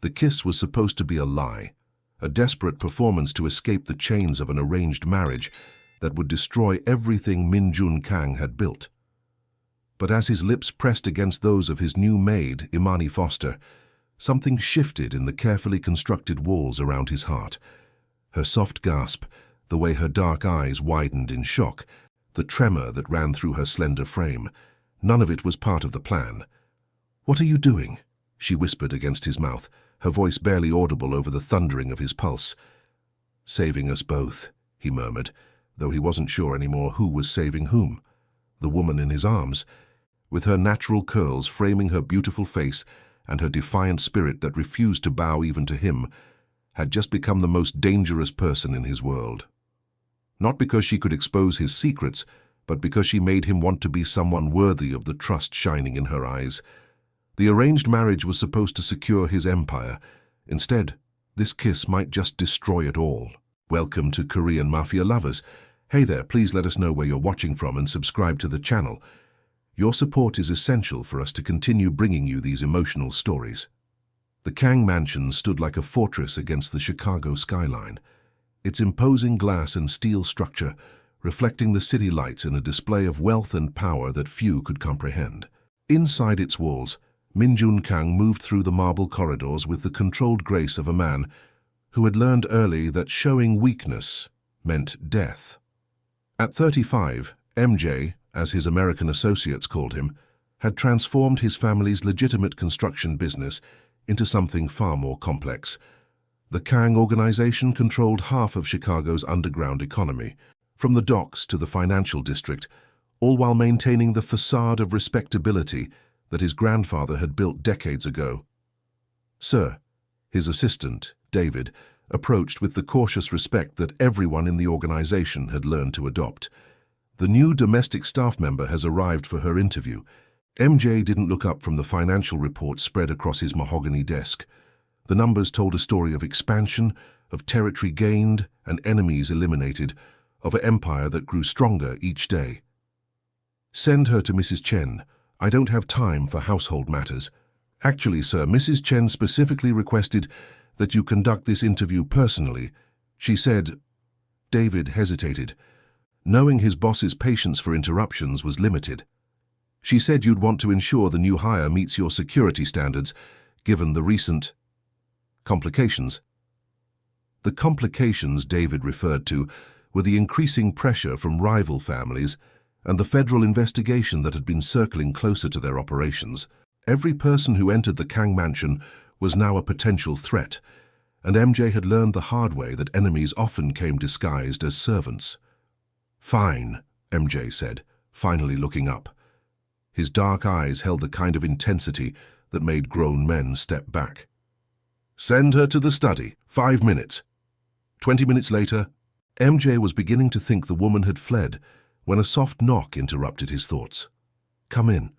The kiss was supposed to be a lie, a desperate performance to escape the chains of an arranged marriage that would destroy everything Min Jun Kang had built. But as his lips pressed against those of his new maid, Imani Foster, something shifted in the carefully constructed walls around his heart. Her soft gasp, the way her dark eyes widened in shock, the tremor that ran through her slender frame, none of it was part of the plan. "What are you doing?" she whispered against his mouth, her voice barely audible over the thundering of his pulse. "Saving us both," he murmured, though he wasn't sure anymore who was saving whom. The woman in his arms, with her natural curls framing her beautiful face and her defiant spirit that refused to bow even to him, had just become the most dangerous person in his world. Not because she could expose his secrets, but because she made him want to be someone worthy of the trust shining in her eyes. The arranged marriage was supposed to secure his empire. Instead, this kiss might just destroy it all. Welcome to Korean Mafia lovers. Hey there, please let us know where you're watching from and subscribe to the channel. Your support is essential for us to continue bringing you these emotional stories. The Kang mansion stood like a fortress against the Chicago skyline, its imposing glass and steel structure reflecting the city lights in a display of wealth and power that few could comprehend. Inside its walls, Min Jun Kang moved through the marble corridors with the controlled grace of a man who had learned early that showing weakness meant death. At 35, MJ, as his American associates called him, had transformed his family's legitimate construction business into something far more complex. The Kang organization controlled half of Chicago's underground economy, from the docks to the financial district, all while maintaining the facade of respectability that his grandfather had built decades ago. "Sir," his assistant, David, approached with the cautious respect that everyone in the organization had learned to adopt. "The new domestic staff member has arrived for her interview." MJ didn't look up from the financial reports spread across his mahogany desk. The numbers told a story of expansion, of territory gained and enemies eliminated, of an empire that grew stronger each day. "Send her to Mrs. Chen. I don't have time for household matters." "Actually, sir, Mrs. Chen specifically requested that you conduct this interview personally. She said—" David hesitated, knowing his boss's patience for interruptions was limited. "She said you'd want to ensure the new hire meets your security standards, given the recent complications." The complications David referred to were the increasing pressure from rival families and the federal investigation that had been circling closer to their operations. Every person who entered the Kang mansion was now a potential threat, and MJ had learned the hard way that enemies often came disguised as servants. "Fine," MJ said, finally looking up. His dark eyes held the kind of intensity that made grown men step back. "Send her to the study. 5 minutes." 20 minutes later, MJ was beginning to think the woman had fled when a soft knock interrupted his thoughts. "Come in."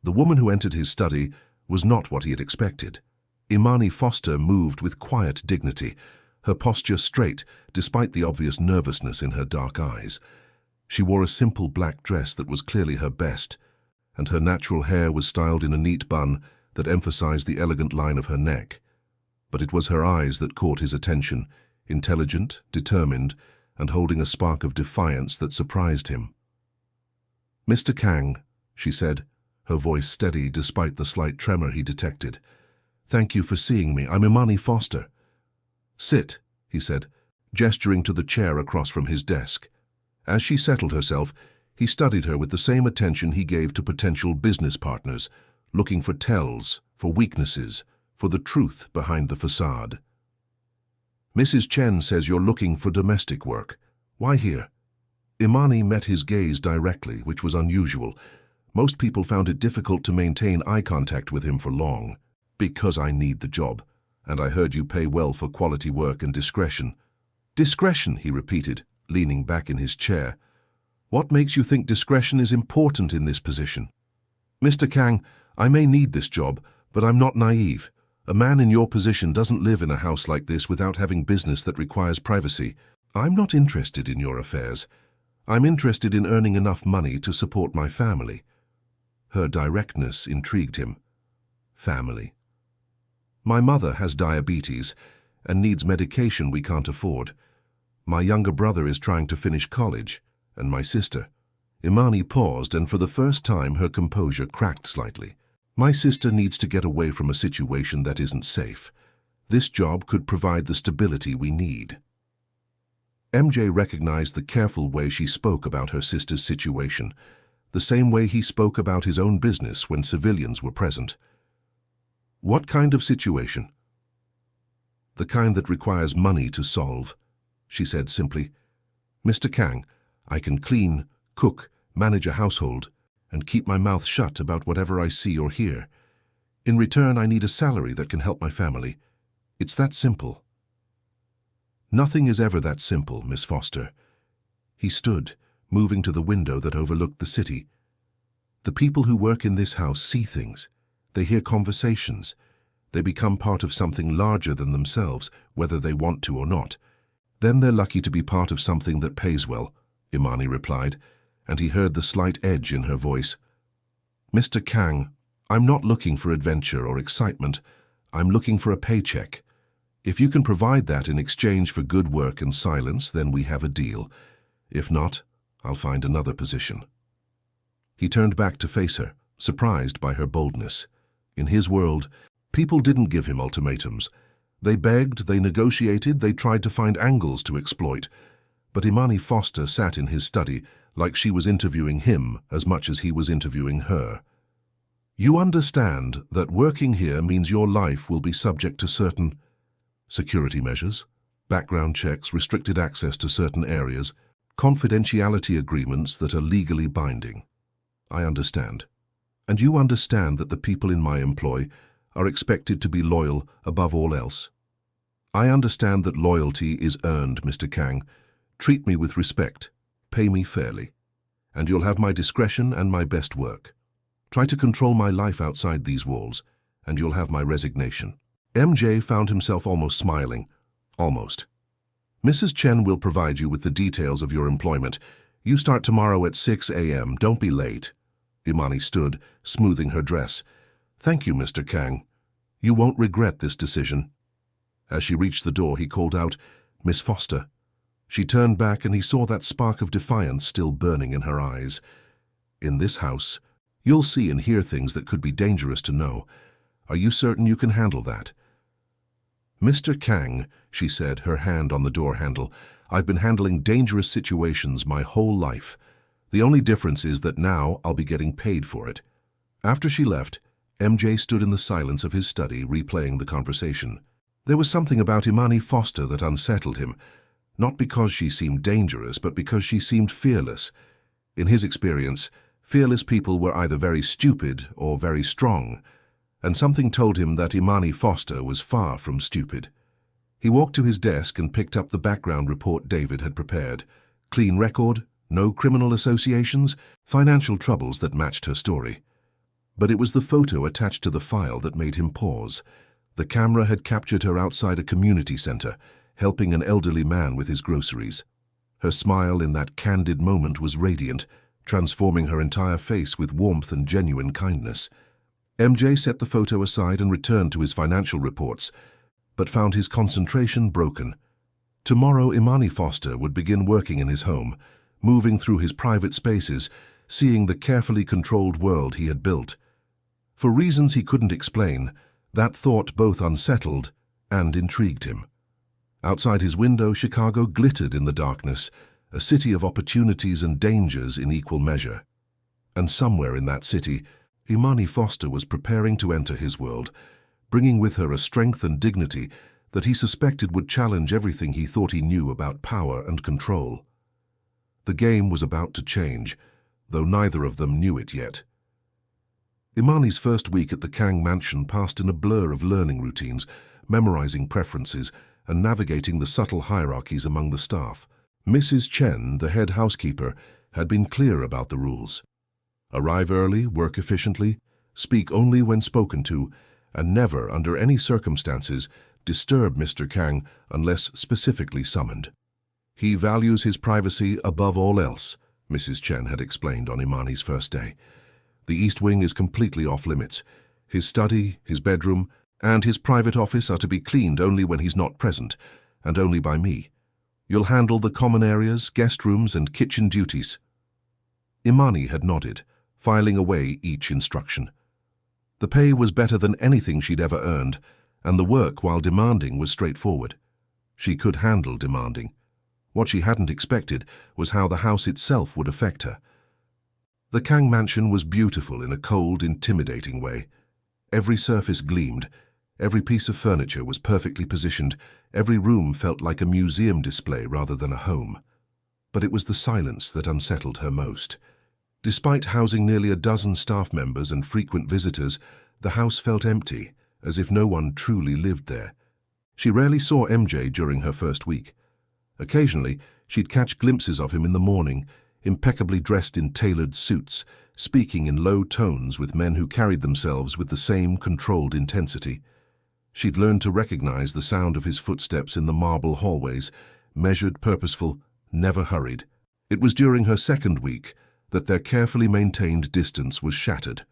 The woman who entered his study was not what he had expected. Imani Foster moved with quiet dignity, her posture straight despite the obvious nervousness in her dark eyes. She wore a simple black dress that was clearly her best, and her natural hair was styled in a neat bun that emphasized the elegant line of her neck. But it was her eyes that caught his attention, intelligent, determined, and holding a spark of defiance that surprised him. "Mr. Kang," she said, her voice steady despite the slight tremor he detected. "Thank you for seeing me. I'm Imani Foster." "Sit," he said, gesturing to the chair across from his desk. As she settled herself, he studied her with the same attention he gave to potential business partners, looking for tells, for weaknesses, for the truth behind the facade. "Mrs. Chen says you're looking for domestic work. Why here?" Imani met his gaze directly, which was unusual. Most people found it difficult to maintain eye contact with him for long. "Because I need the job, and I heard you pay well for quality work and discretion." "Discretion," he repeated, leaning back in his chair. "What makes you think discretion is important in this position?" "Mr. Kang, I may need this job, but I'm not naive. A man in your position doesn't live in a house like this without having business that requires privacy. I'm not interested in your affairs. I'm interested in earning enough money to support my family." Her directness intrigued him. Family. My mother has diabetes and needs medication we can't afford. My younger brother is trying to finish college, and my sister. Imani paused, and for the first time her composure cracked slightly. My sister needs to get away from a situation that isn't safe. This job could provide the stability we need. MJ recognized the careful way she spoke about her sister's situation, the same way he spoke about his own business when civilians were present. What kind of situation? The kind that requires money to solve, she said simply. Mr. Kang, I can clean, cook, manage a household, and keep my mouth shut about whatever I see or hear. In return, I need a salary that can help my family. It's that simple. Nothing is ever that simple, Miss Foster. He stood, moving to the window that overlooked the city. The people who work in this house see things. They hear conversations. They become part of something larger than themselves, whether they want to or not. Then they're lucky to be part of something that pays well, Imani replied, and he heard the slight edge in her voice. Mr. Kang, I'm not looking for adventure or excitement. I'm looking for a paycheck. If you can provide that in exchange for good work and silence, then we have a deal. If not, I'll find another position. He turned back to face her, surprised by her boldness. In his world, people didn't give him ultimatums. They begged, they negotiated, they tried to find angles to exploit. But Imani Foster sat in his study like she was interviewing him as much as he was interviewing her. You understand that working here means your life will be subject to certain security measures, background checks, restricted access to certain areas, confidentiality agreements that are legally binding. I understand. And you understand that the people in my employ are expected to be loyal above all else. I understand that loyalty is earned, Mr. Kang. Treat me with respect. Pay me fairly. And you'll have my discretion and my best work. Try to control my life outside these walls, and you'll have my resignation. MJ found himself almost smiling. Almost. Mrs. Chen will provide you with the details of your employment. You start tomorrow at 6 a.m. Don't be late. Imani stood, smoothing her dress. Thank you, Mr. Kang. You won't regret this decision. As she reached the door, he called out, Miss Foster. She turned back and he saw that spark of defiance still burning in her eyes. In this house, you'll see and hear things that could be dangerous to know. Are you certain you can handle that? Mr. Kang, she said, her hand on the door handle, I've been handling dangerous situations my whole life. The only difference is that now I'll be getting paid for it. After she left, MJ stood in the silence of his study, replaying the conversation. There was something about Imani Foster that unsettled him, not because she seemed dangerous, but because she seemed fearless. In his experience, fearless people were either very stupid or very strong, and something told him that Imani Foster was far from stupid. He walked to his desk and picked up the background report David had prepared. Clean record, no criminal associations, financial troubles that matched her story. But it was the photo attached to the file that made him pause. The camera had captured her outside a community center, helping an elderly man with his groceries. Her smile in that candid moment was radiant, transforming her entire face with warmth and genuine kindness. MJ set the photo aside and returned to his financial reports, but found his concentration broken. Tomorrow, Imani Foster would begin working in his home, moving through his private spaces, seeing the carefully controlled world he had built. For reasons he couldn't explain, that thought both unsettled and intrigued him. Outside his window, Chicago glittered in the darkness, a city of opportunities and dangers in equal measure. And somewhere in that city, Imani Foster was preparing to enter his world, bringing with her a strength and dignity that he suspected would challenge everything he thought he knew about power and control. The game was about to change, though neither of them knew it yet. Imani's first week at the Kang mansion passed in a blur of learning routines, memorizing preferences, and navigating the subtle hierarchies among the staff. Mrs. Chen, the head housekeeper, had been clear about the rules. Arrive early, work efficiently, speak only when spoken to, and never, under any circumstances, disturb Mr. Kang unless specifically summoned. He values his privacy above all else, Mrs. Chen had explained on Imani's first day. The East Wing is completely off limits. His study, his bedroom, And his private office are to be cleaned only when he's not present, and only by me. You'll handle the common areas, guest rooms, and kitchen duties." Imani had nodded, filing away each instruction. The pay was better than anything she'd ever earned, and the work, while demanding, was straightforward. She could handle demanding. What she hadn't expected was how the house itself would affect her. The Kang mansion was beautiful in a cold, intimidating way. Every surface gleamed, every piece of furniture was perfectly positioned, every room felt like a museum display rather than a home. But it was the silence that unsettled her most. Despite housing nearly a dozen staff members and frequent visitors, the house felt empty, as if no one truly lived there. She rarely saw MJ during her first week. Occasionally, she'd catch glimpses of him in the morning, impeccably dressed in tailored suits, speaking in low tones with men who carried themselves with the same controlled intensity. She'd learned to recognize the sound of his footsteps in the marble hallways, measured, purposeful, never hurried. It was during her second week that their carefully maintained distance was shattered.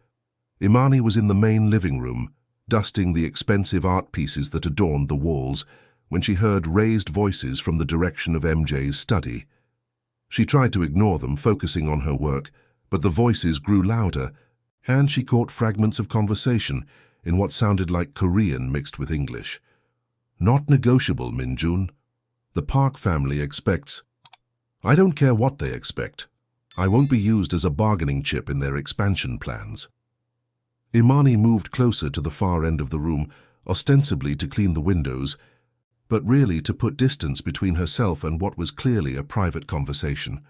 Imani was in the main living room, dusting the expensive art pieces that adorned the walls, when she heard raised voices from the direction of MJ's study. She tried to ignore them, focusing on her work, but the voices grew louder, and she caught fragments of conversation in what sounded like Korean mixed with English. "Not negotiable, Min-jun. The Park family expects—" "I don't care what they expect. I won't be used as a bargaining chip in their expansion plans." Imani moved closer to the far end of the room, ostensibly to clean the windows, but really to put distance between herself and what was clearly a private conversation.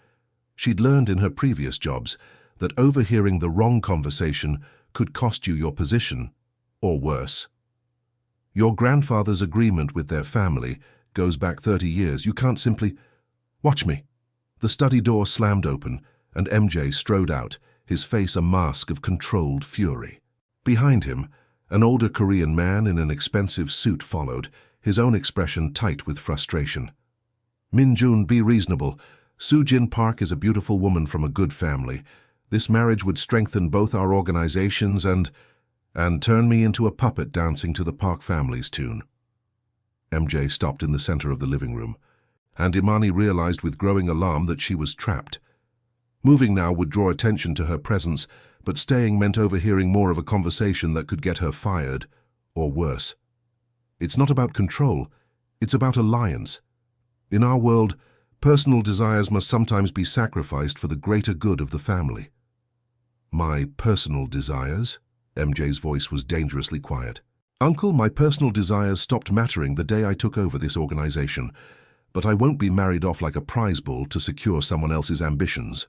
She'd learned in her previous jobs that overhearing the wrong conversation could cost you your position, or worse. Your grandfather's agreement with their family goes back 30 years. You can't simply— "Watch me." The study door slammed open, and MJ strode out, his face a mask of controlled fury. Behind him, an older Korean man in an expensive suit followed, his own expression tight with frustration. "Min-jun, be reasonable. Soo-jin Park is a beautiful woman from a good family. This marriage would strengthen both our organizations and turn me into a puppet dancing to the Park family's tune." MJ stopped in the center of the living room, and Imani realized with growing alarm that she was trapped. Moving now would draw attention to her presence, but staying meant overhearing more of a conversation that could get her fired, or worse. It's not about control, it's about alliance. In our world, personal desires must sometimes be sacrificed for the greater good of the family. "My personal desires?" MJ's voice was dangerously quiet. "Uncle, my personal desires stopped mattering the day I took over this organization, but I won't be married off like a prize bull to secure someone else's ambitions."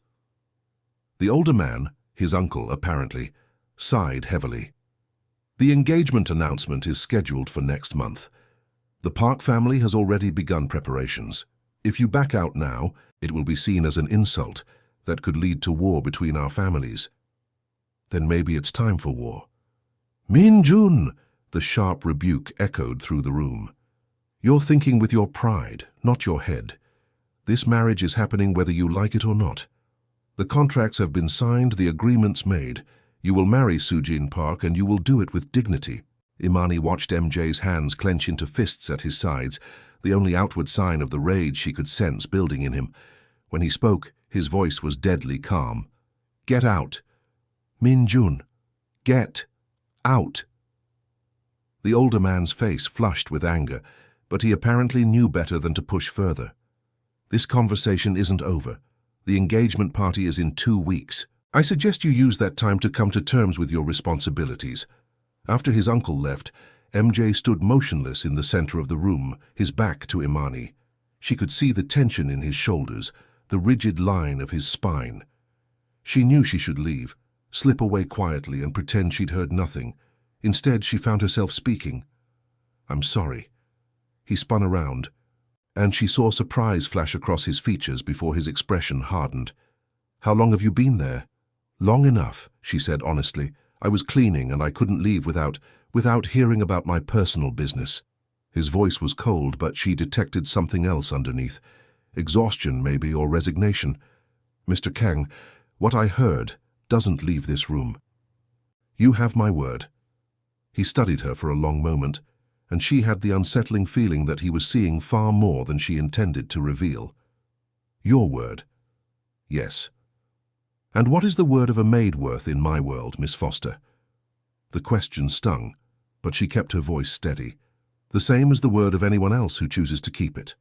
The older man, his uncle apparently, sighed heavily. "The engagement announcement is scheduled for next month. The Park family has already begun preparations. If you back out now, it will be seen as an insult that could lead to war between our families. Then maybe it's time for war." "Min-jun!" The sharp rebuke echoed through the room. "You're thinking with your pride, not your head. This marriage is happening whether you like it or not. The contracts have been signed, the agreements made. You will marry Soo-jin Park, and you will do it with dignity." Imani watched MJ's hands clench into fists at his sides, the only outward sign of the rage she could sense building in him. When he spoke, his voice was deadly calm. "Get out. Min-jun, get out." The older man's face flushed with anger, but he apparently knew better than to push further. "This conversation isn't over. The engagement party is in 2 weeks. I suggest you use that time to come to terms with your responsibilities." After his uncle left, MJ stood motionless in the center of the room, his back to Imani. She could see the tension in his shoulders, the rigid line of his spine. She knew she should leave, slip away quietly and pretend she'd heard nothing. Instead, she found herself speaking. "I'm sorry." He spun around, and she saw surprise flash across his features before his expression hardened. "How long have you been there?" "Long enough," she said honestly. "I was cleaning and I couldn't leave without hearing about my personal business." His voice was cold, but she detected something else underneath. Exhaustion, maybe, or resignation. "Mr. Kang, what I heard doesn't leave this room." "You have my word." He studied her for a long moment, and she had the unsettling feeling that he was seeing far more than she intended to reveal. Your word? Yes. And what is the word of a maid worth in my world, Miss Foster? The question stung, but she kept her voice steady. The same as the word of anyone else who chooses to keep it.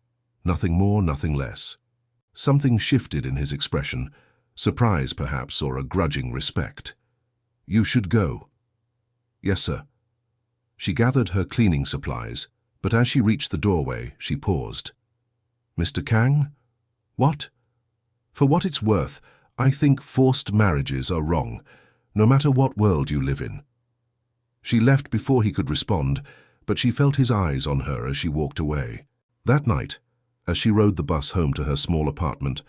Nothing more, nothing less. Something shifted in his expression, surprise perhaps, or a grudging respect. You should go. Yes, sir. She gathered her cleaning supplies, but as she reached the doorway, she paused. Mr. Kang? What? For what it's worth, I think forced marriages are wrong, no matter what world you live in. She left before he could respond, but she felt his eyes on her as she walked away. That night, as she rode the bus home to her small apartment,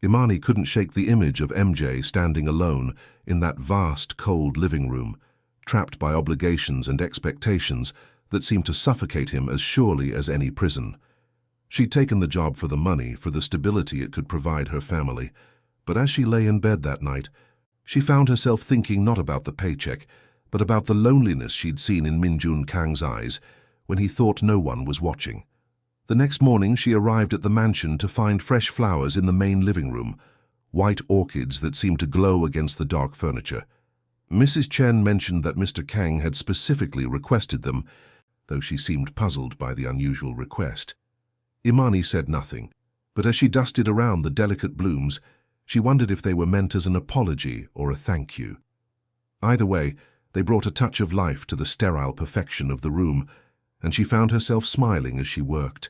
Imani couldn't shake the image of MJ standing alone in that vast, cold living room, trapped by obligations and expectations that seemed to suffocate him as surely as any prison. She'd taken the job for the money, for the stability it could provide her family, but as she lay in bed that night, she found herself thinking not about the paycheck, but about the loneliness she'd seen in Min-jun Kang's eyes when he thought no one was watching. The next morning she arrived at the mansion to find fresh flowers in the main living room, white orchids that seemed to glow against the dark furniture. Mrs. Chen mentioned that Mr. Kang had specifically requested them, though she seemed puzzled by the unusual request. Imani said nothing, but as she dusted around the delicate blooms, she wondered if they were meant as an apology or a thank you. Either way, they brought a touch of life to the sterile perfection of the room, and she found herself smiling as she worked.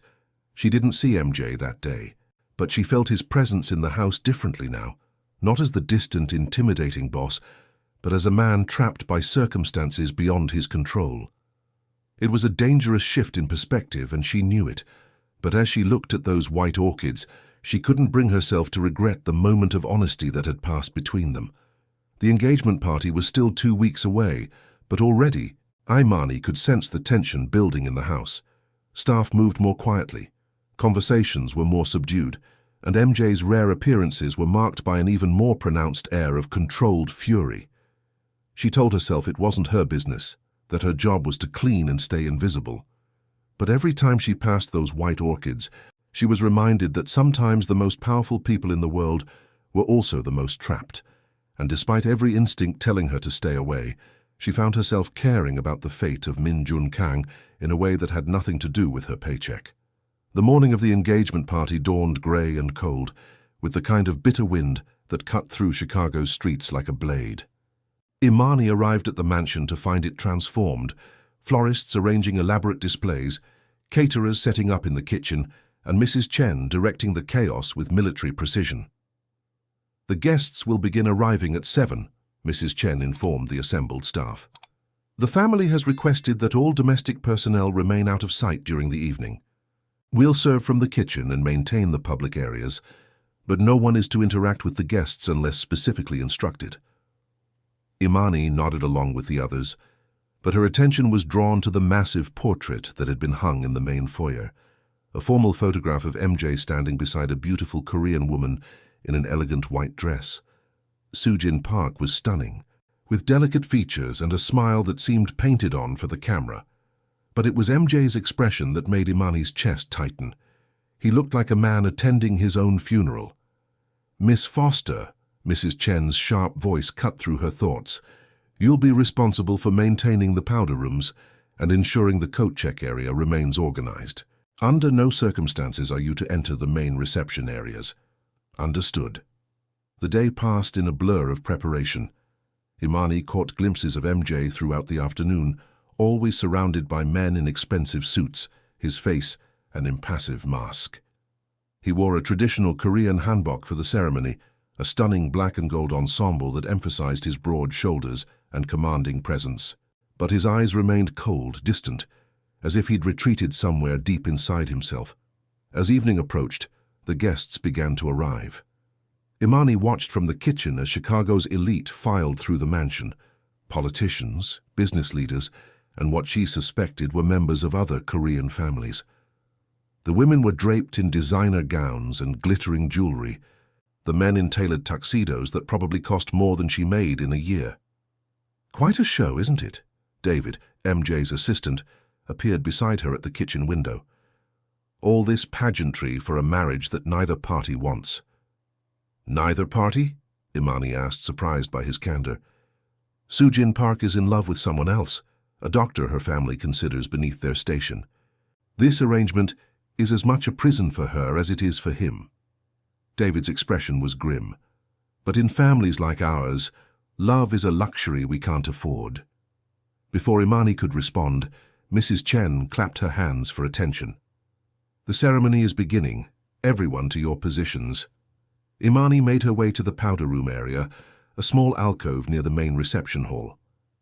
She didn't see MJ that day, but she felt his presence in the house differently now, not as the distant, intimidating boss, but as a man trapped by circumstances beyond his control. It was a dangerous shift in perspective, and she knew it, but as she looked at those white orchids, she couldn't bring herself to regret the moment of honesty that had passed between them. The engagement party was still 2 weeks away, but already Imani could sense the tension building in the house. Staff moved more quietly, conversations were more subdued, and MJ's rare appearances were marked by an even more pronounced air of controlled fury. She told herself it wasn't her business, that her job was to clean and stay invisible. But every time she passed those white orchids, she was reminded that sometimes the most powerful people in the world were also the most trapped, and despite every instinct telling her to stay away, she found herself caring about the fate of Min-jun Kang in a way that had nothing to do with her paycheck. The morning of the engagement party dawned grey and cold, with the kind of bitter wind that cut through Chicago's streets like a blade. Imani arrived at the mansion to find it transformed, florists arranging elaborate displays, caterers setting up in the kitchen, and Mrs. Chen directing the chaos with military precision. The guests will begin arriving at 7, Mrs. Chen informed the assembled staff. The family has requested that all domestic personnel remain out of sight during the evening. We'll serve from the kitchen and maintain the public areas, but no one is to interact with the guests unless specifically instructed. Imani nodded along with the others, but her attention was drawn to the massive portrait that had been hung in the main foyer, a formal photograph of MJ standing beside a beautiful Korean woman in an elegant white dress. Soo-jin Park was stunning, with delicate features and a smile that seemed painted on for the camera. But it was MJ's expression that made Imani's chest tighten. He looked like a man attending his own funeral. Miss Foster, Mrs. Chen's sharp voice cut through her thoughts. You'll be responsible for maintaining the powder rooms and ensuring the coat check area remains organized. Under no circumstances are you to enter the main reception areas. Understood. The day passed in a blur of preparation. Imani caught glimpses of MJ throughout the afternoon, always surrounded by men in expensive suits, his face an impassive mask. He wore a traditional Korean hanbok for the ceremony, a stunning black and gold ensemble that emphasized his broad shoulders and commanding presence. But his eyes remained cold, distant, as if he'd retreated somewhere deep inside himself. As evening approached, the guests began to arrive. Imani watched from the kitchen as Chicago's elite filed through the mansion. Politicians, business leaders, and what she suspected were members of other Korean families. The women were draped in designer gowns and glittering jewelry, the men in tailored tuxedos that probably cost more than she made in a year. Quite a show, isn't it? David, MJ's assistant, appeared beside her at the kitchen window. All this pageantry for a marriage that neither party wants. Neither party? Imani asked, surprised by his candor. Sujin Park is in love with someone else, a doctor her family considers beneath their station. This arrangement is as much a prison for her as it is for him. David's expression was grim. But in families like ours, love is a luxury we can't afford. Before Imani could respond, Mrs. Chen clapped her hands for attention. The ceremony is beginning. Everyone to your positions. Imani made her way to the powder room area, a small alcove near the main reception hall.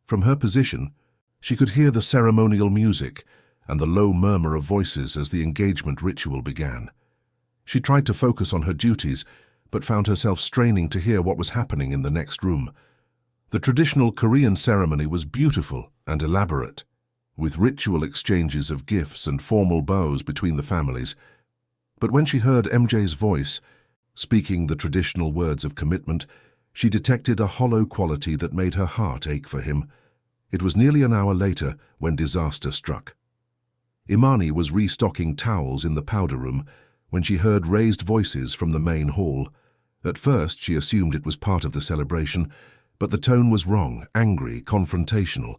From her position, she could hear the ceremonial music and the low murmur of voices as the engagement ritual began. She tried to focus on her duties, but found herself straining to hear what was happening in the next room. The traditional Korean ceremony was beautiful and elaborate, with ritual exchanges of gifts and formal bows between the families. But when she heard MJ's voice, speaking the traditional words of commitment, she detected a hollow quality that made her heart ache for him. It was nearly an hour later when disaster struck. Imani was restocking towels in the powder room when she heard raised voices from the main hall. At first, she assumed it was part of the celebration, but the tone was wrong, angry, confrontational.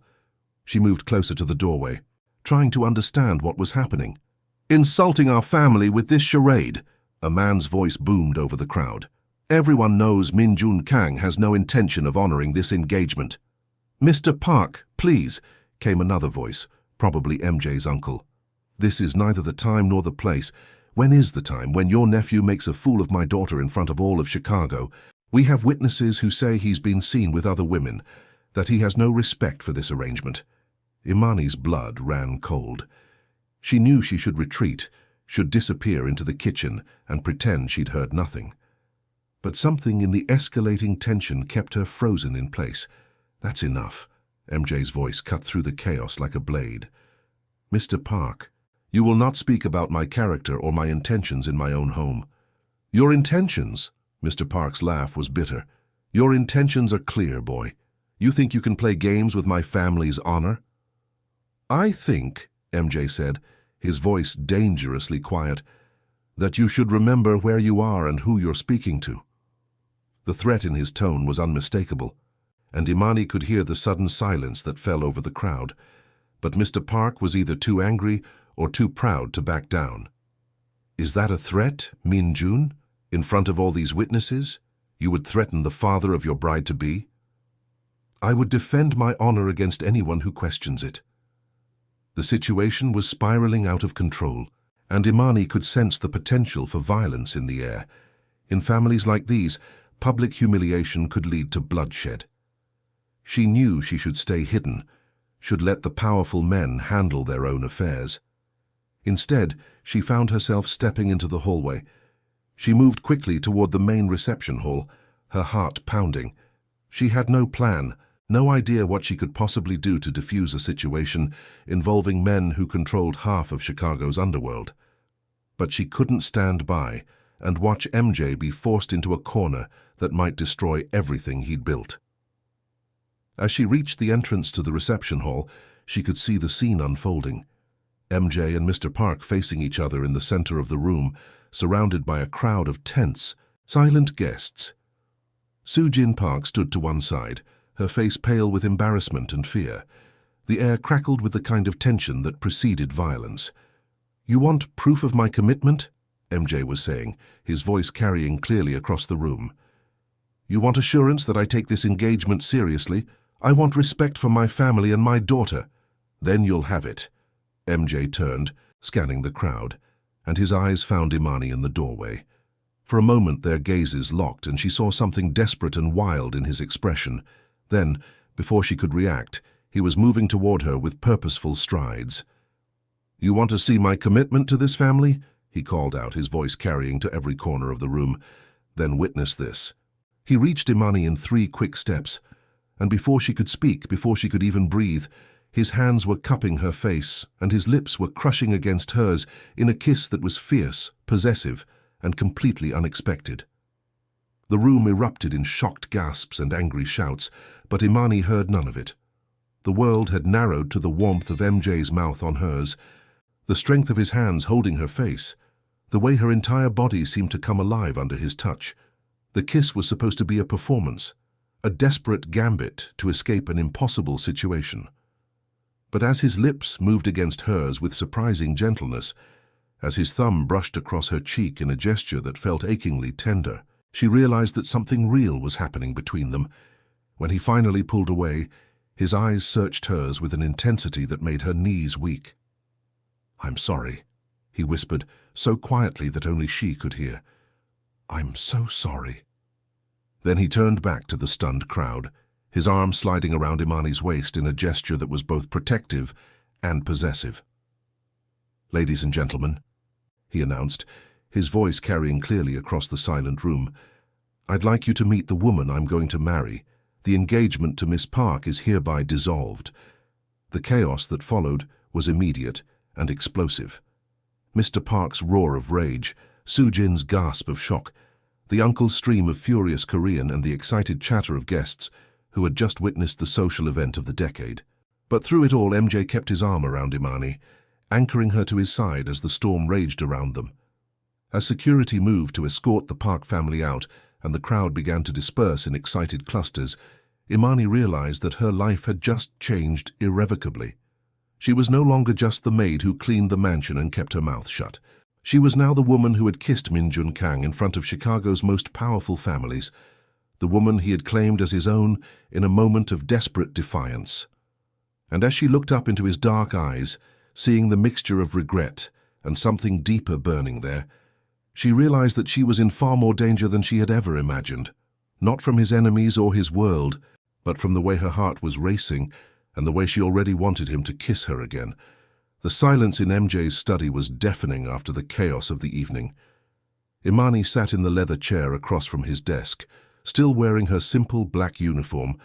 She moved closer to the doorway, trying to understand what was happening. "Insulting our family with this charade," a man's voice boomed over the crowd. "Everyone knows Min Jun Kang has no intention of honoring this engagement." "Mr. Park, please," came another voice, probably MJ's uncle. "This is neither the time nor the place. When is the time? When your nephew makes a fool of my daughter in front of all of Chicago? We have witnesses who say he's been seen with other women, that he has no respect for this arrangement." Imani's blood ran cold. She knew she should retreat, should disappear into the kitchen and pretend she'd heard nothing. But something in the escalating tension kept her frozen in place. "That's enough," MJ's voice cut through the chaos like a blade. "Mr. Park, you will not speak about my character or my intentions in my own home." "Your intentions?" Mr. Park's laugh was bitter. "Your intentions are clear, boy. You think you can play games with my family's honor?" "I think," MJ said, his voice dangerously quiet, "that you should remember where you are and who you're speaking to." The threat in his tone was unmistakable, and Imani could hear the sudden silence that fell over the crowd. But Mr. Park was either too angry or too proud to back down. "Is that a threat, Min Jun? In front of all these witnesses? You would threaten the father of your bride-to-be?" "I would defend my honor against anyone who questions it." The situation was spiraling out of control, and Imani could sense the potential for violence in the air. In families like these, public humiliation could lead to bloodshed. She knew she should stay hidden, should let the powerful men handle their own affairs. Instead, she found herself stepping into the hallway. She moved quickly toward the main reception hall, her heart pounding. She had no plan, no idea what she could possibly do to defuse a situation involving men who controlled half of Chicago's underworld. But she couldn't stand by and watch MJ be forced into a corner that might destroy everything he'd built. As she reached the entrance to the reception hall, she could see the scene unfolding. MJ and Mr. Park facing each other in the center of the room, surrounded by a crowd of tense, silent guests. Sujin Park stood to one side, her face pale with embarrassment and fear. The air crackled with the kind of tension that preceded violence. "You want proof of my commitment?" MJ was saying, his voice carrying clearly across the room. "You want assurance that I take this engagement seriously? I want respect for my family and my daughter. Then you'll have it." MJ turned, scanning the crowd, and his eyes found Imani in the doorway. For a moment their gazes locked, and she saw something desperate and wild in his expression. Then, before she could react, he was moving toward her with purposeful strides. "You want to see my commitment to this family?" he called out, his voice carrying to every corner of the room. "Then witness this." He reached Imani in 3 quick steps, and before she could speak, before she could even breathe, his hands were cupping her face, and his lips were crushing against hers in a kiss that was fierce, possessive, and completely unexpected. The room erupted in shocked gasps and angry shouts, but Imani heard none of it. The world had narrowed to the warmth of MJ's mouth on hers, the strength of his hands holding her face, the way her entire body seemed to come alive under his touch. The kiss was supposed to be a performance, a desperate gambit to escape an impossible situation. But as his lips moved against hers with surprising gentleness, as his thumb brushed across her cheek in a gesture that felt achingly tender, she realized that something real was happening between them. When he finally pulled away, his eyes searched hers with an intensity that made her knees weak. "I'm sorry," he whispered, so quietly that only she could hear. "I'm so sorry." Then he turned back to the stunned crowd, his arm sliding around Imani's waist in a gesture that was both protective and possessive. "Ladies and gentlemen," he announced, his voice carrying clearly across the silent room, "I'd like you to meet the woman I'm going to marry. The engagement to Miss Park is hereby dissolved." The chaos that followed was immediate and explosive. Mr. Park's roar of rage, Soo-jin's gasp of shock, the uncle's stream of furious Korean, and the excited chatter of guests who had just witnessed the social event of the decade. But through it all, MJ kept his arm around Imani, anchoring her to his side as the storm raged around them. As security moved to escort the Park family out and the crowd began to disperse in excited clusters, Imani realized that her life had just changed irrevocably. She was no longer just the maid who cleaned the mansion and kept her mouth shut. She was now the woman who had kissed Min-jun Kang in front of Chicago's most powerful families, the woman he had claimed as his own in a moment of desperate defiance. And as she looked up into his dark eyes, seeing the mixture of regret and something deeper burning there, she realized that she was in far more danger than she had ever imagined, not from his enemies or his world, but from the way her heart was racing and the way she already wanted him to kiss her again. The silence in MJ's study was deafening after the chaos of the evening. Imani sat in the leather chair across from his desk, still wearing her simple black uniform,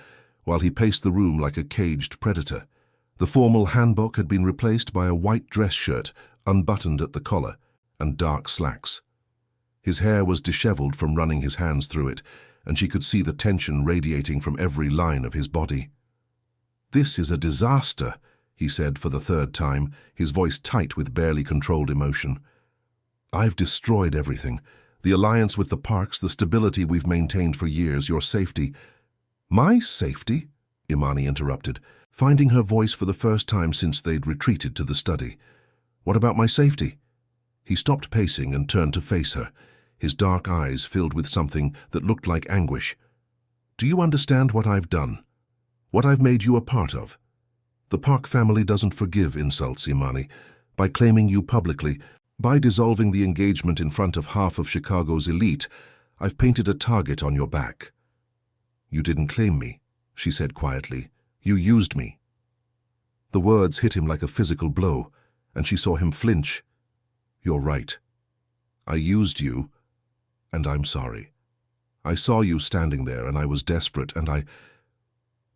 while he paced the room like a caged predator. The formal hanbok had been replaced by a white dress shirt, unbuttoned at the collar, and dark slacks. His hair was disheveled from running his hands through it, and she could see the tension radiating from every line of his body. "This is a disaster," he said for the third time, his voice tight with barely controlled emotion. "I've destroyed everything. The alliance with the Parks, the stability we've maintained for years, your safety." "My safety?" Imani interrupted, finding her voice for the first time since they'd retreated to the study. "What about my safety?" He stopped pacing and turned to face her, his dark eyes filled with something that looked like anguish. "Do you understand what I've done? What I've made you a part of? The Park family doesn't forgive insults, Imani. By claiming you publicly, by dissolving the engagement in front of half of Chicago's elite, I've painted a target on your back." "You didn't claim me," she said quietly. "You used me." The words hit him like a physical blow, and she saw him flinch. "You're right. I used you, and I'm sorry. I saw you standing there, and I was desperate, and I—"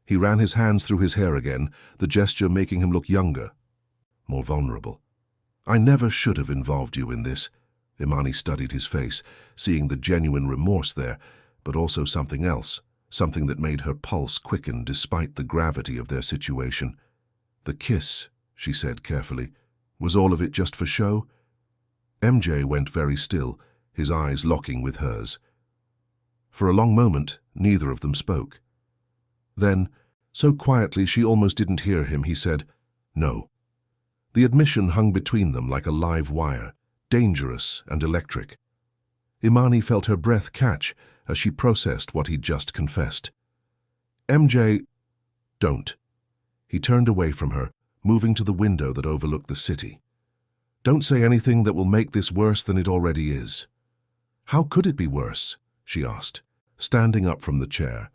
He ran his hands through his hair again, the gesture making him look younger, more vulnerable. "I never should have involved you in this." Imani studied his face, seeing the genuine remorse there, but also something else, something that made her pulse quicken despite the gravity of their situation. "The kiss," she said carefully, "was all of it just for show?" MJ went very still, his eyes locking with hers. For a long moment, neither of them spoke. Then, so quietly she almost didn't hear him, he said, "No." The admission hung between them like a live wire, dangerous and electric. Imani felt her breath catch as she processed what he'd just confessed. "MJ, don't." He turned away from her, moving to the window that overlooked the city. "Don't say anything that will make this worse than it already is." "How could it be worse?" she asked, standing up from the chair.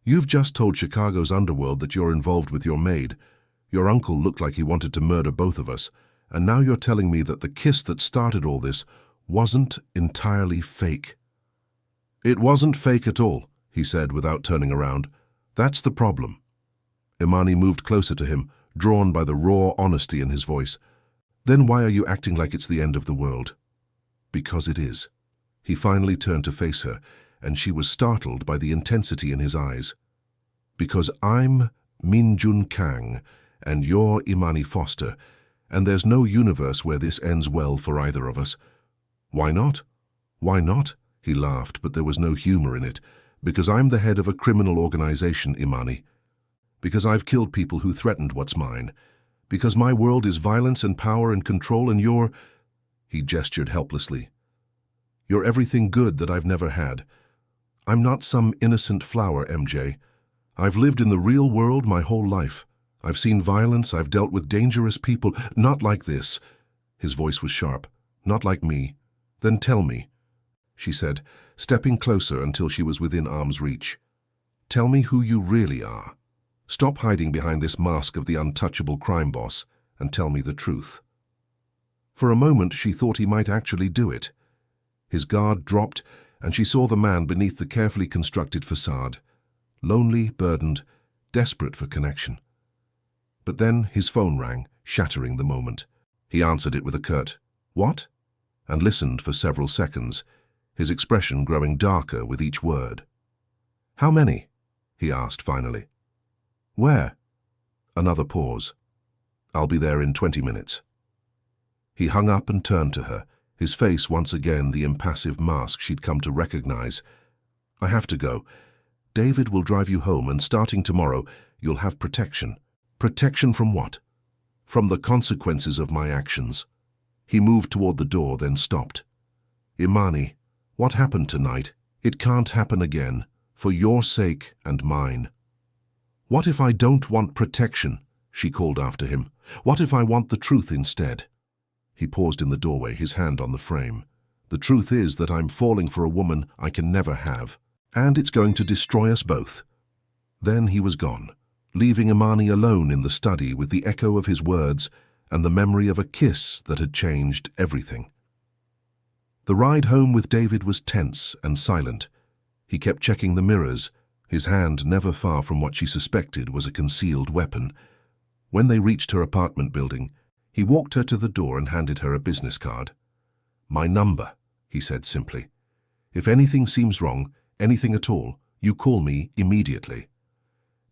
"You've just told Chicago's underworld that you're involved with your maid. Your uncle looked like he wanted to murder both of us, and now you're telling me that the kiss that started all this wasn't entirely fake." "It wasn't fake at all," he said without turning around. "That's the problem." Imani moved closer to him, drawn by the raw honesty in his voice. "Then why are you acting like it's the end of the world?" "Because it is." He finally turned to face her, and she was startled by the intensity in his eyes. "Because I'm Min Jun Kang, and you're Imani Foster, and there's no universe where this ends well for either of us. Why not? Why not? He laughed, but there was no humor in it. Because I'm the head of a criminal organization, Imani. Because I've killed people who threatened what's mine. Because my world is violence and power and control, and you're... He gestured helplessly. You're everything good that I've never had. I'm not some innocent flower, MJ. I've lived in the real world my whole life. I've seen violence, I've dealt with dangerous people, not like this. His voice was sharp. Not like me. Then tell me, she said, stepping closer until she was within arm's reach. Tell me who you really are. Stop hiding behind this mask of the untouchable crime boss and tell me the truth. For a moment she thought he might actually do it. His guard dropped and she saw the man beneath the carefully constructed facade, lonely, burdened, desperate for connection. But then his phone rang, shattering the moment. He answered it with a curt, "What?" and listened for several seconds, his expression growing darker with each word. "How many?" he asked finally. "Where?" Another pause. "I'll be there in 20 minutes. He hung up and turned to her, his face once again the impassive mask she'd come to recognize. "I have to go. David will drive you home, and starting tomorrow, you'll have protection." "Protection from what?" "From the consequences of my actions." He moved toward the door, then stopped. "Imani, what happened tonight? It can't happen again, for your sake and mine." "What if I don't want protection?" she called after him. "What if I want the truth instead?" He paused in the doorway, his hand on the frame. "The truth is that I'm falling for a woman I can never have, and it's going to destroy us both." Then he was gone, leaving Imani alone in the study with the echo of his words and the memory of a kiss that had changed everything. The ride home with David was tense and silent. He kept checking the mirrors, his hand never far from what she suspected was a concealed weapon. When they reached her apartment building, he walked her to the door and handed her a business card. "My number," he said simply. "If anything seems wrong, anything at all, you call me immediately."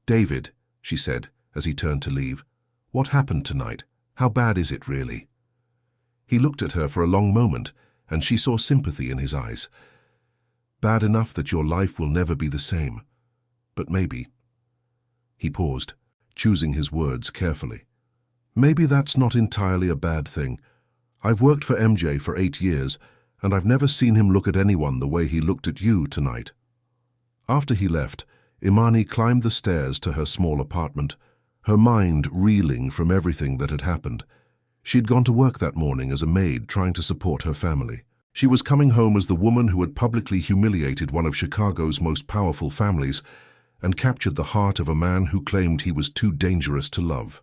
"David," she said as he turned to leave, "what happened tonight? How bad is it really?" He looked at her for a long moment, and she saw sympathy in his eyes. "Bad enough that your life will never be the same. But maybe..." He paused, choosing his words carefully. "Maybe that's not entirely a bad thing. I've worked for MJ for 8 years, and I've never seen him look at anyone the way he looked at you tonight." After he left, Imani climbed the stairs to her small apartment, her mind reeling from everything that had happened. She'd gone to work that morning as a maid trying to support her family. She was coming home as the woman who had publicly humiliated one of Chicago's most powerful families and captured the heart of a man who claimed he was too dangerous to love.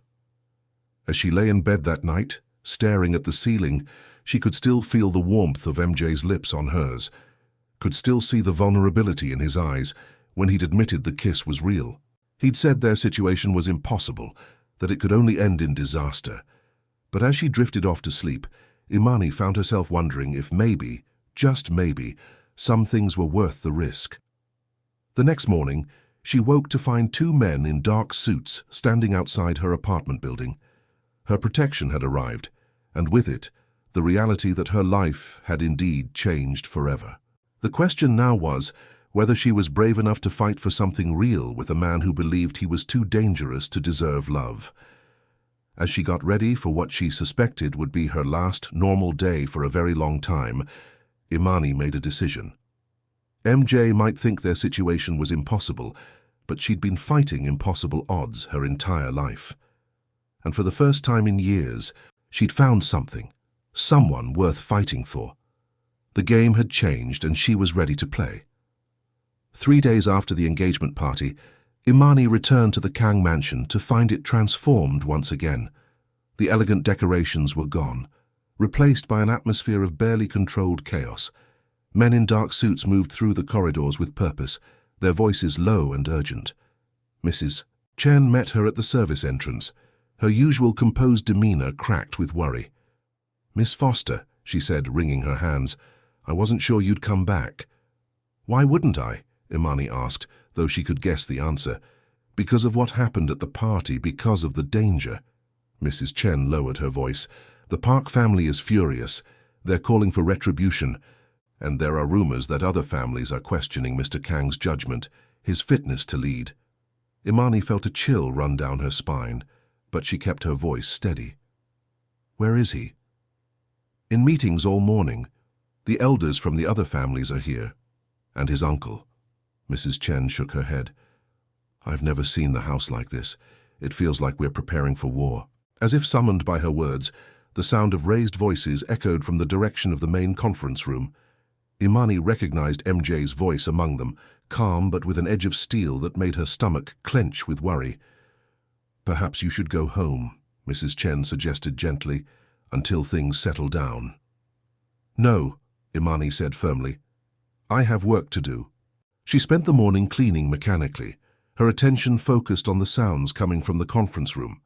As she lay in bed that night, staring at the ceiling, she could still feel the warmth of MJ's lips on hers, could still see the vulnerability in his eyes when he'd admitted the kiss was real. He'd said their situation was impossible, that it could only end in disaster. But as she drifted off to sleep, Imani found herself wondering if maybe, just maybe, some things were worth the risk. The next morning, she woke to find 2 men in dark suits standing outside her apartment building. Her protection had arrived, and with it, the reality that her life had indeed changed forever. The question now was whether she was brave enough to fight for something real with a man who believed he was too dangerous to deserve love. As she got ready for what she suspected would be her last normal day for a very long time, Imani made a decision. MJ might think their situation was impossible, but she'd been fighting impossible odds her entire life. And for the first time in years, she'd found something, someone worth fighting for. The game had changed and she was ready to play. 3 days after the engagement party, Imani returned to the Kang mansion to find it transformed once again. The elegant decorations were gone, replaced by an atmosphere of barely controlled chaos. Men in dark suits moved through the corridors with purpose, their voices low and urgent. Mrs. Chen met her at the service entrance, her usual composed demeanor cracked with worry. "Miss Foster," she said, wringing her hands, "I wasn't sure you'd come back." "Why wouldn't I?" Imani asked, though she could guess the answer. Because of what happened at the party, because of the danger. Mrs. Chen lowered her voice. The Park family is furious. They're calling for retribution. And there are rumors that other families are questioning Mr. Kang's judgment, his fitness to lead. Imani felt a chill run down her spine, but she kept her voice steady. Where is he? In meetings all morning. The elders from the other families are here. And his uncle. Mrs. Chen shook her head. I've never seen the house like this. It feels like we're preparing for war. As if summoned by her words, the sound of raised voices echoed from the direction of the main conference room. Imani recognized MJ's voice among them, calm but with an edge of steel that made her stomach clench with worry. Perhaps you should go home, Mrs. Chen suggested gently, until things settle down. No, Imani said firmly. I have work to do. She spent the morning cleaning mechanically, her attention focused on the sounds coming from the conference room.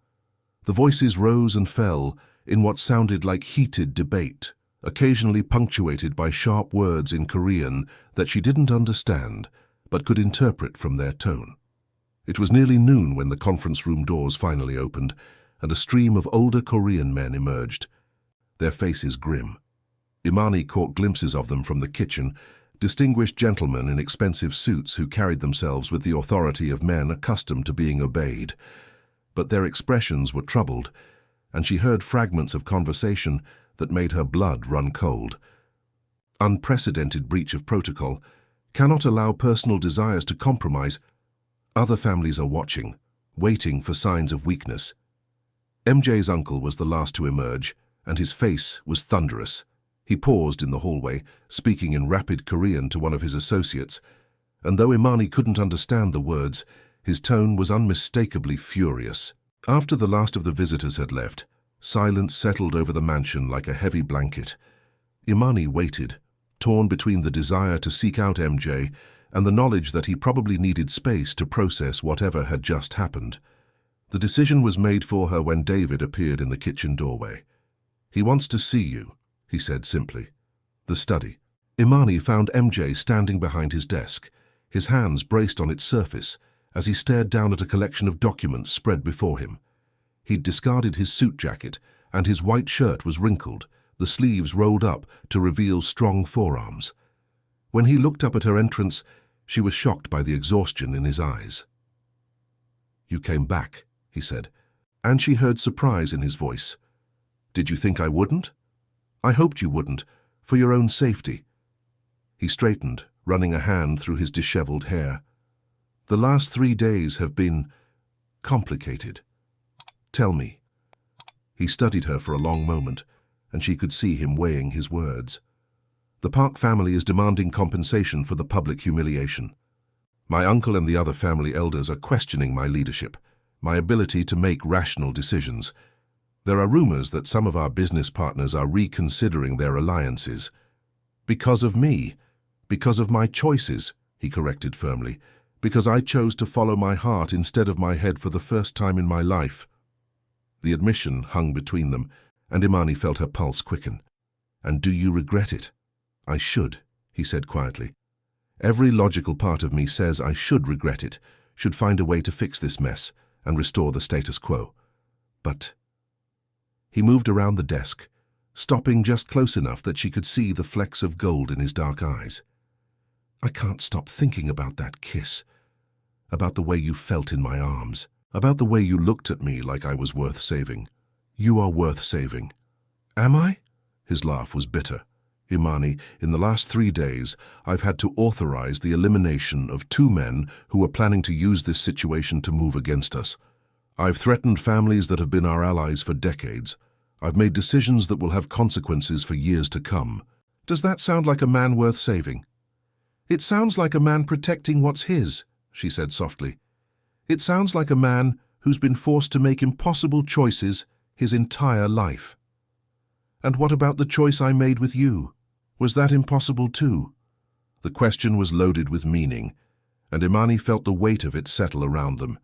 The voices rose and fell in what sounded like heated debate, occasionally punctuated by sharp words in Korean that she didn't understand, but could interpret from their tone. It was nearly noon when the conference room doors finally opened, and a stream of older Korean men emerged, their faces grim. Imani caught glimpses of them from the kitchen, distinguished gentlemen in expensive suits who carried themselves with the authority of men accustomed to being obeyed. But their expressions were troubled, and she heard fragments of conversation that made her blood run cold. Unprecedented breach of protocol. Cannot allow personal desires to compromise. Other families are watching, waiting for signs of weakness. MJ's uncle was the last to emerge, and his face was thunderous. He paused in the hallway, speaking in rapid Korean to one of his associates, and though Imani couldn't understand the words, his tone was unmistakably furious. After the last of the visitors had left, silence settled over the mansion like a heavy blanket. Imani waited, torn between the desire to seek out MJ and the knowledge that he probably needed space to process whatever had just happened. The decision was made for her when David appeared in the kitchen doorway. He wants to see you, he said simply. The study. Imani found MJ standing behind his desk, his hands braced on its surface, as he stared down at a collection of documents spread before him. He'd discarded his suit jacket, and his white shirt was wrinkled, the sleeves rolled up to reveal strong forearms. When he looked up at her entrance, she was shocked by the exhaustion in his eyes. You came back, he said, and she heard surprise in his voice. Did you think I wouldn't? I hoped you wouldn't, for your own safety. He straightened, running a hand through his disheveled hair. The last 3 days have been complicated. Tell me. He studied her for a long moment, and she could see him weighing his words. The Park family is demanding compensation for the public humiliation. My uncle and the other family elders are questioning my leadership, my ability to make rational decisions. There are rumors that some of our business partners are reconsidering their alliances. Because of me, because of my choices, he corrected firmly, because I chose to follow my heart instead of my head for the first time in my life. The admission hung between them, and Imani felt her pulse quicken. And do you regret it? I should, he said quietly. Every logical part of me says I should regret it, should find a way to fix this mess and restore the status quo. But... He moved around the desk, stopping just close enough that she could see the flecks of gold in his dark eyes. I can't stop thinking about that kiss, about the way you felt in my arms, about the way you looked at me like I was worth saving. You are worth saving. Am I? His laugh was bitter. Imani, in the last 3 days, I've had to authorize the elimination of 2 men who are planning to use this situation to move against us. I've threatened families that have been our allies for decades. I've made decisions that will have consequences for years to come. Does that sound like a man worth saving? It sounds like a man protecting what's his, she said softly. It sounds like a man who's been forced to make impossible choices his entire life. And what about the choice I made with you? Was that impossible too? The question was loaded with meaning, and Imani felt the weight of it settle around them.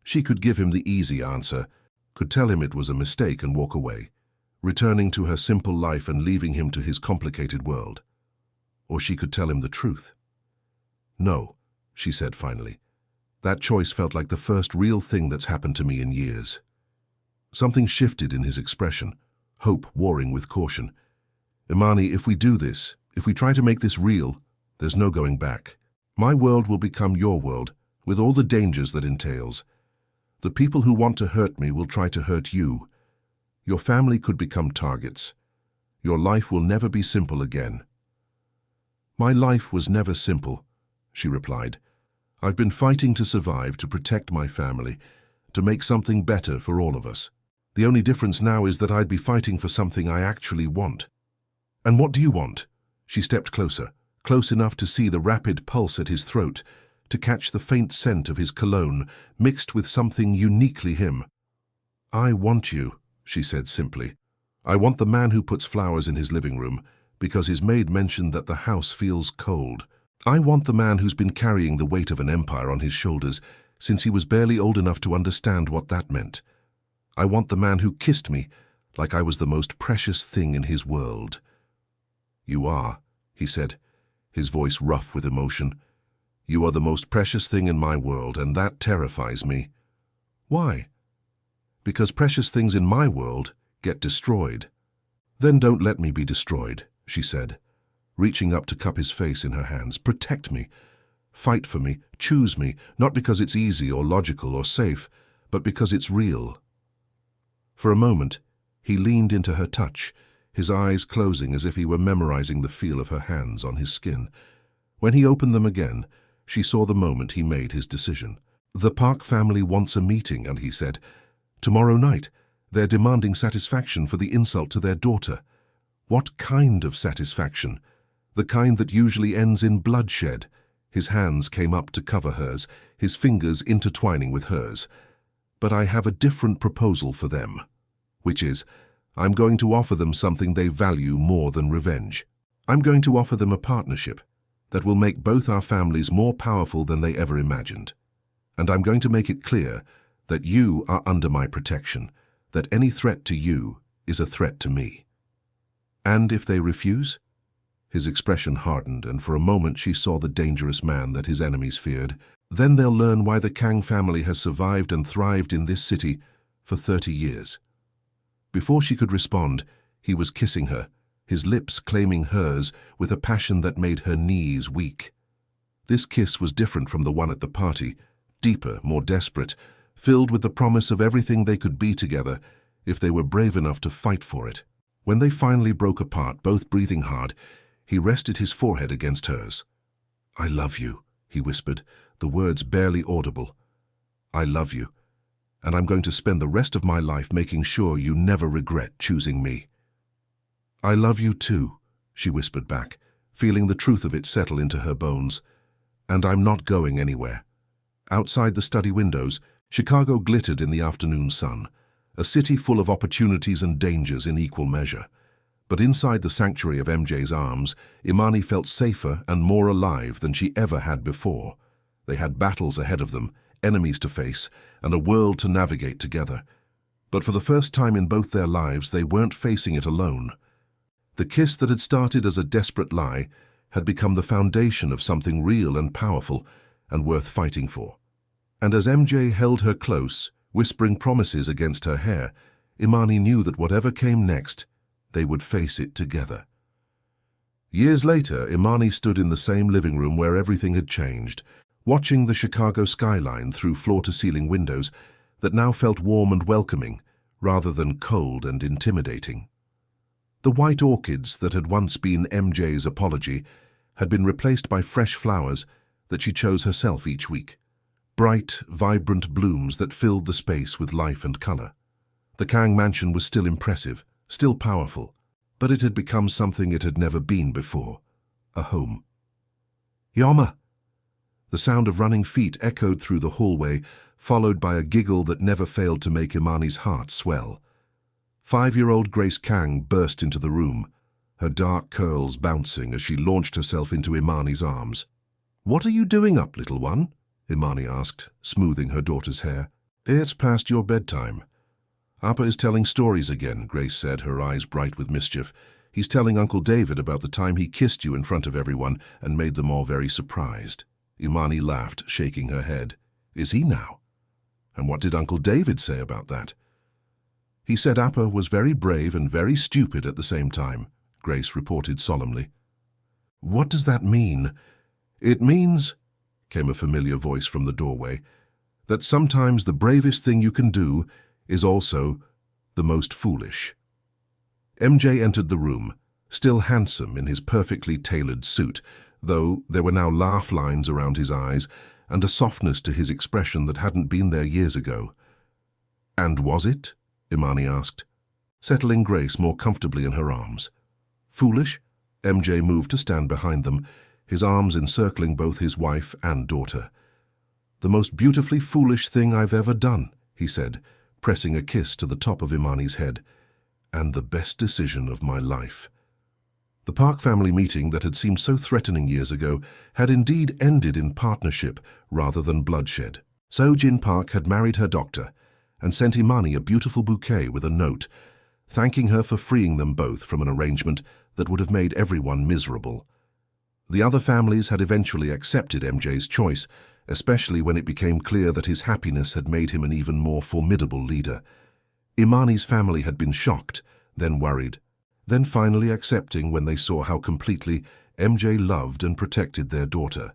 She could give him the easy answer, could tell him it was a mistake and walk away, returning to her simple life and leaving him to his complicated world. Or she could tell him the truth. No, she said finally. That choice felt like the first real thing that's happened to me in years. Something shifted in his expression, hope warring with caution. Imani, if we do this, if we try to make this real, there's no going back. My world will become your world, with all the dangers that entails. The people who want to hurt me will try to hurt you. Your family could become targets. Your life will never be simple again. My life was never simple, she replied. I've been fighting to survive, to protect my family, to make something better for all of us. The only difference now is that I'd be fighting for something I actually want. And what do you want? She stepped closer, close enough to see the rapid pulse at his throat, to catch the faint scent of his cologne mixed with something uniquely him. I want you, she said simply. I want the man who puts flowers in his living room because his maid mentioned that the house feels cold. I want the man who's been carrying the weight of an empire on his shoulders since he was barely old enough to understand what that meant. I want the man who kissed me like I was the most precious thing in his world. You are, he said, his voice rough with emotion. You are the most precious thing in my world, and that terrifies me. Why? Because precious things in my world get destroyed. Then don't let me be destroyed, she said, reaching up to cup his face in her hands. Protect me. Fight for me. Choose me, not because it's easy or logical or safe, but because it's real. For a moment, he leaned into her touch, his eyes closing as if he were memorizing the feel of her hands on his skin. When he opened them again, she saw the moment he made his decision. The Park family wants a meeting, and he said, tomorrow night, they're demanding satisfaction for the insult to their daughter. What kind of satisfaction? The kind that usually ends in bloodshed. His hands came up to cover hers, his fingers intertwining with hers. But I have a different proposal for them, which is, I'm going to offer them something they value more than revenge. I'm going to offer them a partnership that will make both our families more powerful than they ever imagined. And I'm going to make it clear that you are under my protection, that any threat to you is a threat to me. And if they refuse? His expression hardened, and for a moment she saw the dangerous man that his enemies feared. Then they'll learn why the Kang family has survived and thrived in this city for 30 years. Before she could respond, he was kissing her, his lips claiming hers with a passion that made her knees weak. This kiss was different from the one at the party, deeper, more desperate, filled with the promise of everything they could be together if they were brave enough to fight for it. When they finally broke apart, both breathing hard, he rested his forehead against hers. I love you, he whispered, the words barely audible. I love you, and I'm going to spend the rest of my life making sure you never regret choosing me. I love you too, she whispered back, feeling the truth of it settle into her bones. And I'm not going anywhere. Outside the study windows, Chicago glittered in the afternoon sun, a city full of opportunities and dangers in equal measure. But inside the sanctuary of MJ's arms, Imani felt safer and more alive than she ever had before. They had battles ahead of them, enemies to face, and a world to navigate together. But for the first time in both their lives, they weren't facing it alone. The kiss that had started as a desperate lie had become the foundation of something real and powerful and worth fighting for. And as MJ held her close, whispering promises against her hair, Imani knew that whatever came next, they would face it together. Years later, Imani stood in the same living room where everything had changed, watching the Chicago skyline through floor-to-ceiling windows that now felt warm and welcoming, rather than cold and intimidating. The white orchids that had once been MJ's apology had been replaced by fresh flowers that she chose herself each week. Bright, vibrant blooms that filled the space with life and color. The Kang mansion was still impressive, still powerful, but it had become something it had never been before, a home. Yama! The sound of running feet echoed through the hallway, followed by a giggle that never failed to make Imani's heart swell. 5-year-old Grace Kang burst into the room, her dark curls bouncing as she launched herself into Imani's arms. "What are you doing up, little one?" Imani asked, smoothing her daughter's hair. "It's past your bedtime." "Appa is telling stories again," Grace said, her eyes bright with mischief. "He's telling Uncle David about the time he kissed you in front of everyone and made them all very surprised." Imani laughed, shaking her head. Is he now? And what did Uncle David say about that? He said Appa was very brave and very stupid at the same time, Grace reported solemnly. What does that mean? It means, came a familiar voice from the doorway, that sometimes the bravest thing you can do is also the most foolish. MJ entered the room, still handsome in his perfectly tailored suit, though there were now laugh lines around his eyes and a softness to his expression that hadn't been there years ago. And was it? Imani asked, settling Grace more comfortably in her arms. Foolish? MJ moved to stand behind them, his arms encircling both his wife and daughter. The most beautifully foolish thing I've ever done, he said, pressing a kiss to the top of Imani's head. And the best decision of my life. The Park family meeting that had seemed so threatening years ago had indeed ended in partnership rather than bloodshed. So Jin Park had married her doctor and sent Imani a beautiful bouquet with a note, thanking her for freeing them both from an arrangement that would have made everyone miserable. The other families had eventually accepted MJ's choice, especially when it became clear that his happiness had made him an even more formidable leader. Imani's family had been shocked, then worried, then finally accepting when they saw how completely MJ loved and protected their daughter.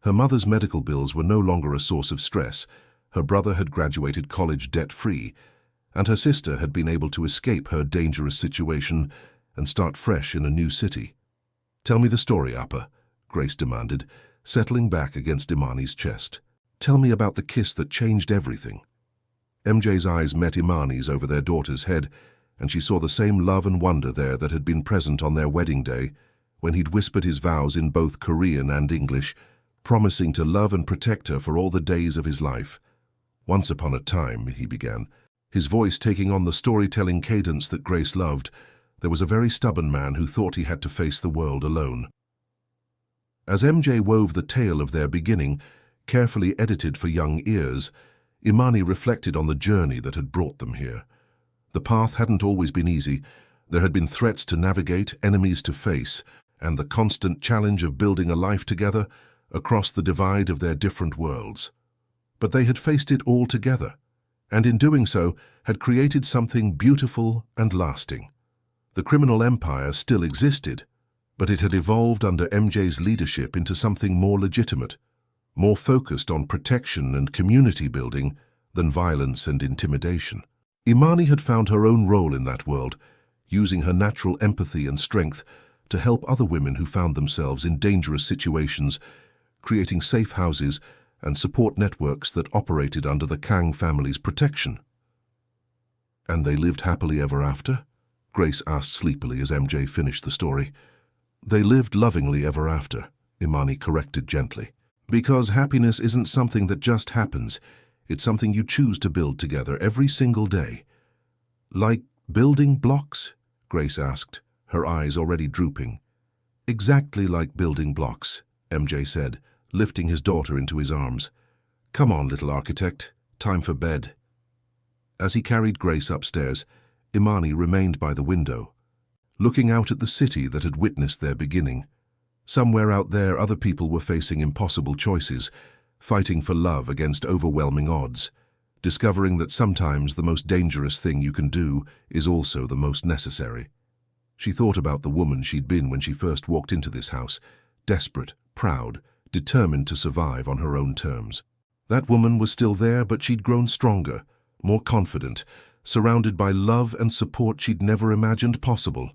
Her mother's medical bills were no longer a source of stress, her brother had graduated college debt-free, and her sister had been able to escape her dangerous situation and start fresh in a new city. Tell me the story, Appa, Grace demanded, settling back against Imani's chest. Tell me about the kiss that changed everything. MJ's eyes met Imani's over their daughter's head, and she saw the same love and wonder there that had been present on their wedding day, when he'd whispered his vows in both Korean and English, promising to love and protect her for all the days of his life. Once upon a time, he began, his voice taking on the storytelling cadence that Grace loved, there was a very stubborn man who thought he had to face the world alone. As MJ wove the tale of their beginning, carefully edited for young ears, Imani reflected on the journey that had brought them here. The path hadn't always been easy. There had been threats to navigate, enemies to face, and the constant challenge of building a life together across the divide of their different worlds. But they had faced it all together, and in doing so had created something beautiful and lasting. The criminal empire still existed, but it had evolved under MJ's leadership into something more legitimate, more focused on protection and community building than violence and intimidation. Imani had found her own role in that world, using her natural empathy and strength to help other women who found themselves in dangerous situations, creating safe houses and support networks that operated under the Kang family's protection. And they lived happily ever after? Grace asked sleepily as MJ finished the story. They lived lovingly ever after, Imani corrected gently. Because happiness isn't something that just happens, it's something you choose to build together every single day. Like building blocks? Grace asked, her eyes already drooping. Exactly like building blocks, MJ said, lifting his daughter into his arms. Come on, little architect, time for bed. As he carried Grace upstairs, Imani remained by the window, looking out at the city that had witnessed their beginning. Somewhere out there, other people were facing impossible choices, fighting for love against overwhelming odds, discovering that sometimes the most dangerous thing you can do is also the most necessary. She thought about the woman she'd been when she first walked into this house, desperate, proud, determined to survive on her own terms. That woman was still there, but she'd grown stronger, more confident, surrounded by love and support she'd never imagined possible.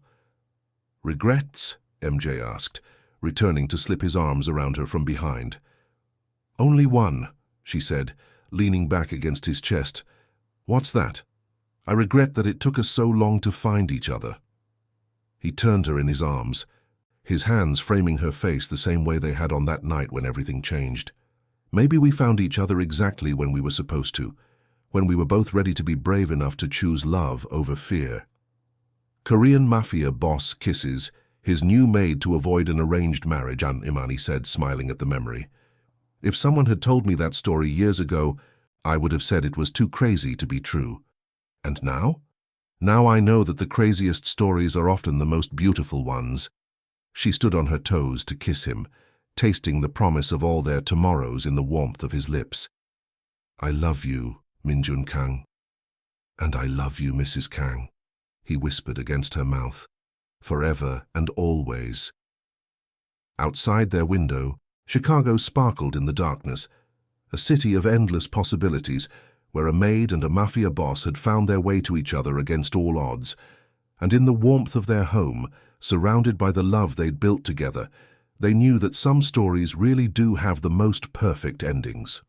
Regrets? MJ asked, returning to slip his arms around her from behind. Only one, she said, leaning back against his chest. What's that? I regret that it took us so long to find each other. He turned her in his arms, his hands framing her face the same way they had on that night when everything changed. Maybe we found each other exactly when we were supposed to, when we were both ready to be brave enough to choose love over fear. Korean Mafia boss kisses his new maid to avoid an arranged marriage, Imani said, smiling at the memory. If someone had told me that story years ago, I would have said it was too crazy to be true. And now? Now I know that the craziest stories are often the most beautiful ones. She stood on her toes to kiss him, tasting the promise of all their tomorrows in the warmth of his lips. I love you, Minjun Kang. And I love you, Mrs. Kang, he whispered against her mouth. Forever and always. Outside their window, Chicago sparkled in the darkness, a city of endless possibilities where a maid and a mafia boss had found their way to each other against all odds. And in the warmth of their home, surrounded by the love they'd built together, they knew that some stories really do have the most perfect endings.